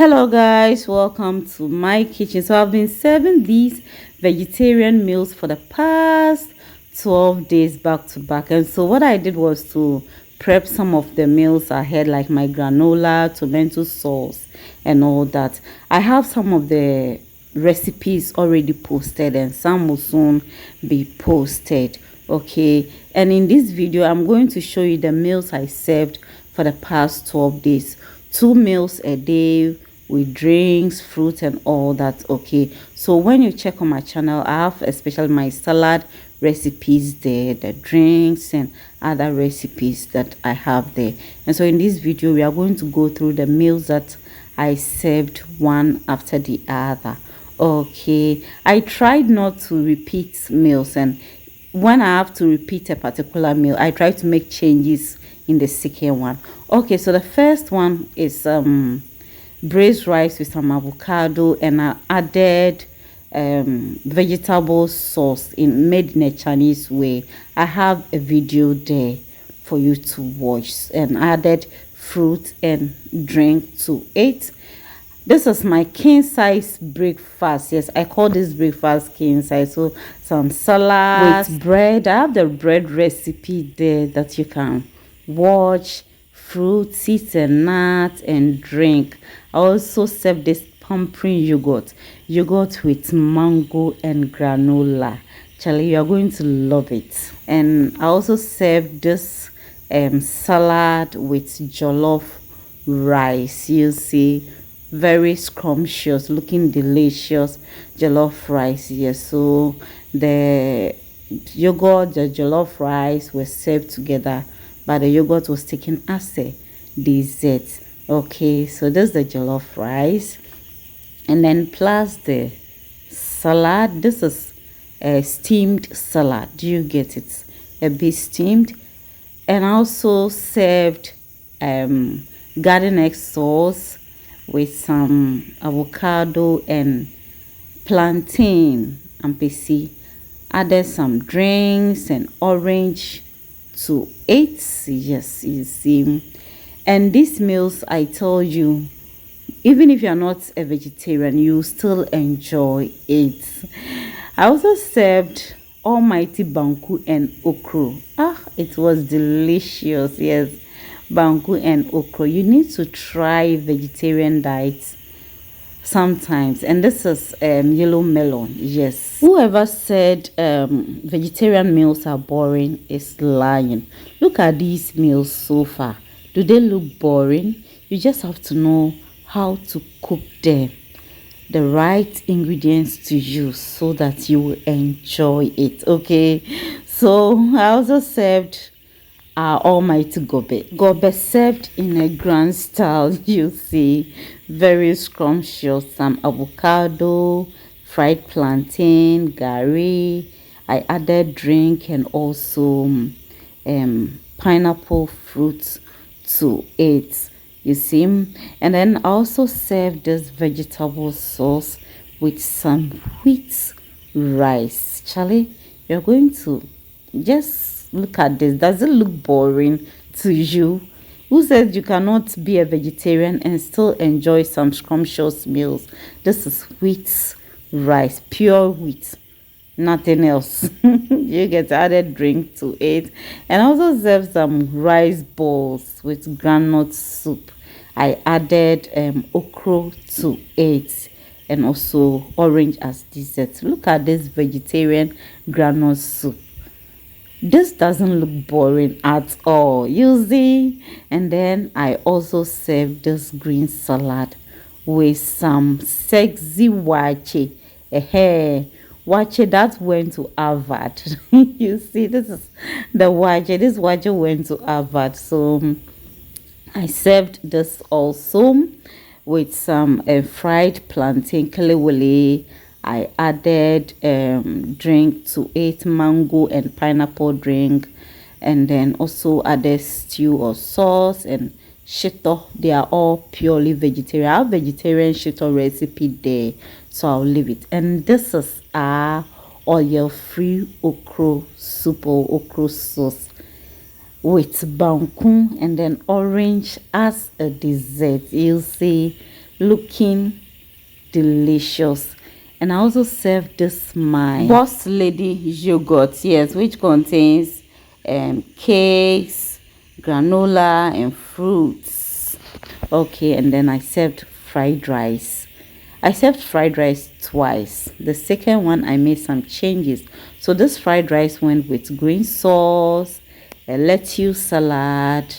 Hello guys, welcome to my kitchen. So I've been serving these vegetarian meals for the past 12 days back to back. And so what I did was to prep some of the meals ahead, like my granola, tomato sauce and all that. I have some of the recipes already posted and some will soon be posted. Okay, and in this video I'm going to show you the meals I served for the past 12 days. 2 meals a day with drinks, fruit and all that. Okay, so when you check on my channel, I have especially my salad recipes there, the drinks and other recipes that I have there. And so in this video we are going to go through the meals that I served one after the other. Okay, I tried not to repeat meals, and when I have to repeat a particular meal, I try to make changes in the second one. Okay, so the first one is braised rice with some avocado, and I added vegetable sauce made in a Chinese way. I have a video there for you to watch, and added fruit and drink to it. This is my king size breakfast. Yes, I call this breakfast king size. So some salad with bread. I have the bread recipe there that you can watch. Fruit, seeds and nuts and drink. I also serve this pumpkin yogurt with mango and granola. Charlie, you are going to love it. And I also serve this salad with jollof rice. You see, very scrumptious looking, delicious jollof rice. Yes, so the yogurt, the jollof rice were served together, but the yogurt was taken as a dessert. Okay, so this is the jollof rice, and then plus the salad. This is a steamed salad. Do you get it? A bit steamed. And also served garden egg sauce with some avocado and plantain and pc. Added some drinks and orange to it. Yes, you see. And these meals, I told you, even if you're not a vegetarian, you still enjoy it. I also served almighty banku and okro. It was delicious. Yes, banku and okra. You need to try vegetarian diets sometimes. And this is yellow melon. Yes, whoever said vegetarian meals are boring is lying. Look at these meals so far. Do they look boring? You just have to know how to cook them, the right ingredients to use, so that you will enjoy it. Okay, so I also served almighty gobe. Gobe served in a grand style. You see, very scrumptious. Some avocado, fried plantain, gari. I added drink and also pineapple fruit to it. You see, and then I also served this vegetable sauce with some wheat rice. Charlie, you're going to just look at this. Does it look boring to you? Who says you cannot be a vegetarian and still enjoy some scrumptious meals? This is wheat rice, pure wheat, nothing else. You get added drink to it, and also serve some rice balls with groundnut soup. I added okra to it, and also orange as dessert. Look at this vegetarian groundnut soup. This doesn't look boring at all, you see. And then I also served this green salad with some sexy wache. Wache that went to Harvard. You see, this is the wache. This wache went to Harvard. So I served this also with some fried plantain kelewele. I added drink to it, mango and pineapple drink, and then also added stew or sauce and shito. They are all purely vegetarian. I have vegetarian shito recipe there, so I'll leave it. And this is oil-free okra soup or okra sauce with banku and then orange as a dessert. You see, looking delicious. And I also served this my Boss Lady yogurt, yes, which contains cakes, granola and fruits. Okay, and then I served fried rice. I served fried rice twice. The second one I made some changes. So this fried rice went with green sauce, a lettuce salad,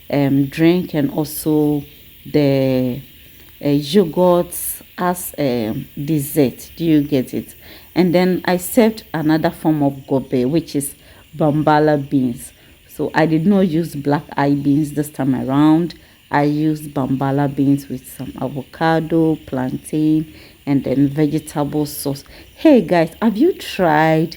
drink, and also the yogurt as a dessert. Do you get it? And then I served another form of gobe, which is bambala beans. So I did not use black eye beans this time around. I used bambala beans with some avocado, plantain, and then vegetable sauce. Hey guys, have you tried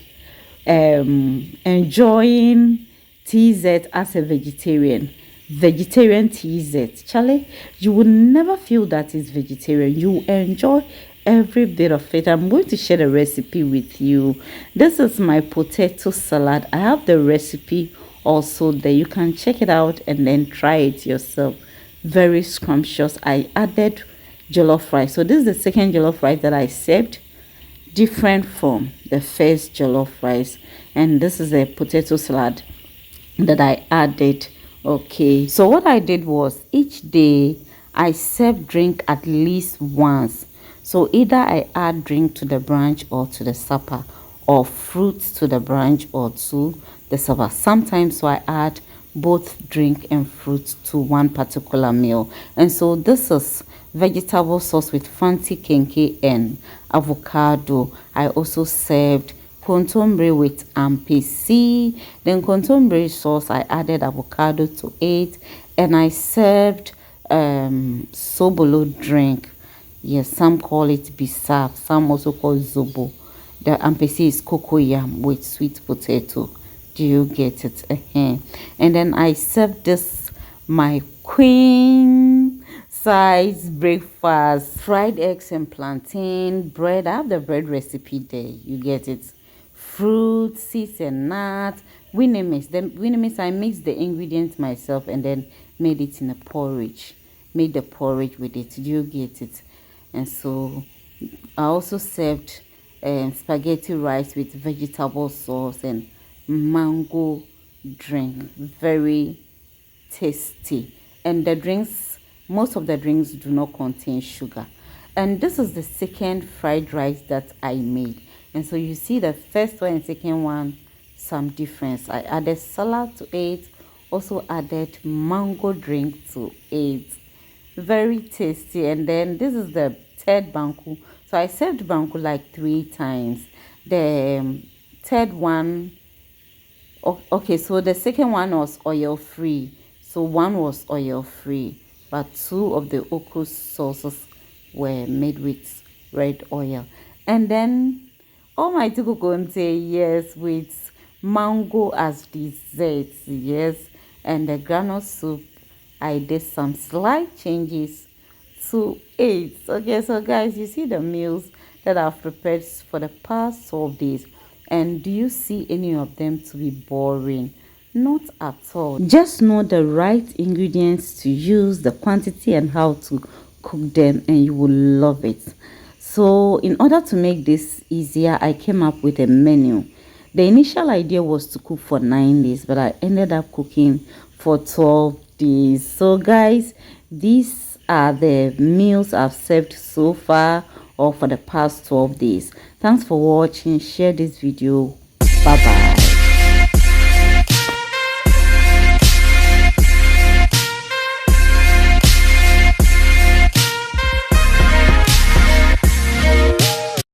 enjoying TZ as a vegetarian? Vegetarian TZ, Charlie, you will never feel that it's vegetarian. You enjoy every bit of it. I'm going to share the recipe with you. This is my potato salad. I have the recipe also there. You can check it out and then try it yourself. Very scrumptious. I added jollof rice. So this is the second jollof rice that I served, different from the first jollof rice. And this is a potato salad that I added. Okay, so what I did was each day I serve drink at least once. So either I add drink to the brunch or to the supper, or fruits to the brunch or to the supper. Sometimes so I add both drink and fruit to one particular meal. And so this is vegetable sauce with fanti kenke and avocado. I also served contombre with ampesi. Then contombre sauce, I added avocado to it, and I served sobolo drink. Yes, some call it bisaf, some also call zobo. The ampesi is cocoyam with sweet potato. Do you get it? And then I served this my queen size breakfast: fried eggs and plantain, bread. I have the bread recipe there. You get it? Fruits, seeds and nuts, winnie mix. Then winnie mix, I mixed the ingredients myself and then made it in a porridge. Made the porridge with it. Do you get it? And so I also served spaghetti rice with vegetable sauce and mango drink. Very tasty. And the drinks, most of the drinks do not contain sugar. And this is the second fried rice that I made. And so you see the first one and second one, some difference. I added salad to it, also added mango drink to it. Very tasty. And then this is the third banku. So I served banku like 3 times. The third one, okay, so the second one was oil free. So one was oil free, but 2 of the oko sauces were made with red oil. And then my tukukonte, yes, with mango as dessert, yes. And the granite soup, I did some slight changes to it. Okay, so guys, you see the meals that I've prepared for the past 12 days. And do you see any of them to be boring? Not at all. Just know the right ingredients to use, the quantity and how to cook them, and you will love it. So in order to make this easier, I came up with a menu. The initial idea was to cook for 9 days, but I ended up cooking for 12 days. So guys, these are the meals I've served so far or for the past 12 days. Thanks for watching. Share this video. Bye bye.